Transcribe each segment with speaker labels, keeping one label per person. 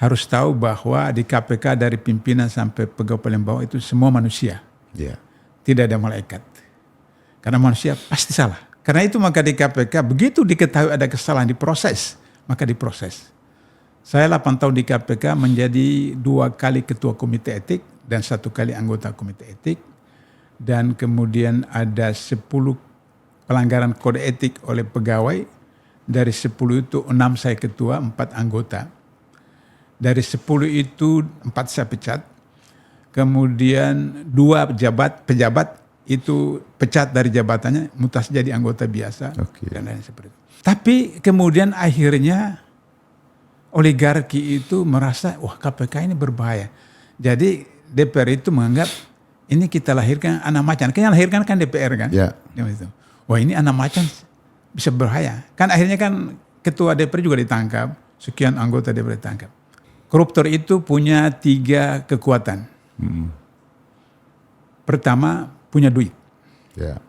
Speaker 1: harus tahu bahwa di KPK dari pimpinan sampai pegawai paling bawah itu semua manusia.
Speaker 2: Ya.
Speaker 1: Tidak ada malaikat. Karena manusia pasti salah. Karena itu maka di KPK begitu diketahui ada kesalahan diproses, maka diproses. Saya 8 tahun di KPK menjadi 2 kali ketua komite etik dan 1 kali anggota komite etik. Dan kemudian ada 10 pelanggaran kode etik oleh pegawai. Dari 10 itu 6 saya ketua, 4 anggota. Dari 10 itu 4 saya pecat. Kemudian 2 pejabat itu pecat dari jabatannya, mutas jadi anggota biasa.
Speaker 2: Oke.
Speaker 1: Dan lain seperti itu. Tapi kemudian akhirnya oligarki itu merasa, wah KPK ini berbahaya. Jadi DPR itu menganggap ini kita lahirkan anak macan. Kan yang lahirkan kan DPR kan?
Speaker 2: Ya.
Speaker 1: Wah ini anak macan bisa berbahaya. Kan akhirnya kan ketua DPR juga ditangkap, sekian anggota DPR ditangkap. Koruptor itu punya 3 kekuatan. Pertama, punya duit.
Speaker 2: Ya.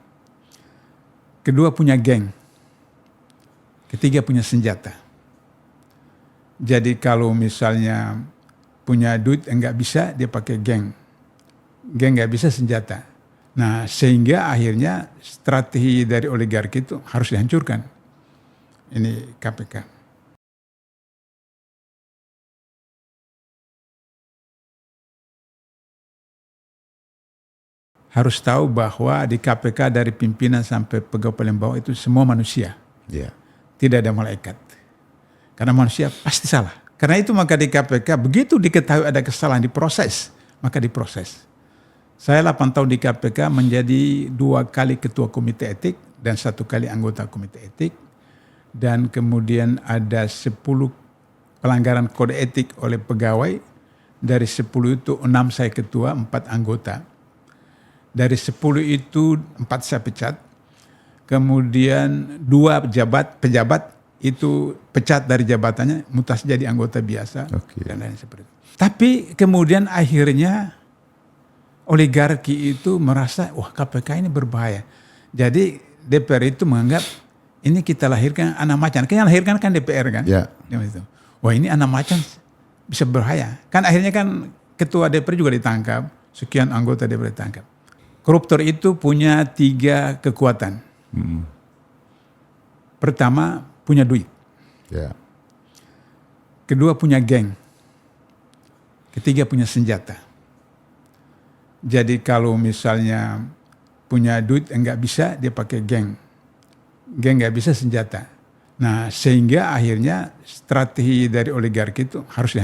Speaker 1: Kedua, punya geng. Ketiga, punya senjata. Jadi kalau misalnya punya duit enggak bisa, dia pakai geng. Geng enggak bisa, senjata. Nah, sehingga akhirnya strategi dari oligarki itu harus dihancurkan. Ini KPK. Harus tahu bahwa di KPK dari pimpinan sampai pegawai paling bawah itu semua manusia.
Speaker 2: Ya.
Speaker 1: Tidak ada malaikat. Karena manusia pasti salah. Karena itu maka di KPK begitu diketahui ada kesalahan diproses, maka diproses. Saya 8 tahun di KPK menjadi 2 kali ketua komite etik dan 1 kali anggota komite etik. Dan kemudian ada 10 pelanggaran kode etik oleh pegawai. Dari 10 itu 6 saya ketua, 4 anggota. Dari 10 itu 4 saya pecat. Kemudian 2 pejabat itu pecat dari jabatannya, mutas jadi anggota biasa.
Speaker 2: Oke.
Speaker 1: Dan lain seperti itu. Tapi kemudian akhirnya oligarki itu merasa, wah KPK ini berbahaya. Jadi DPR itu menganggap ini kita lahirkan anak macan. Kan yang lahirkan kan DPR kan?
Speaker 2: Ya.
Speaker 1: Wah ini anak macan bisa berbahaya. Kan akhirnya kan ketua DPR juga ditangkap, sekian anggota DPR ditangkap. Koruptor itu punya 3 kekuatan. Pertama, punya duit.
Speaker 2: Ya.
Speaker 1: Kedua, punya geng. Ketiga, punya senjata. Jadi kalau misalnya punya duit enggak bisa, dia pakai geng. Geng enggak bisa, senjata. Nah, sehingga akhirnya strategi dari oligarki itu harus dihancurkan.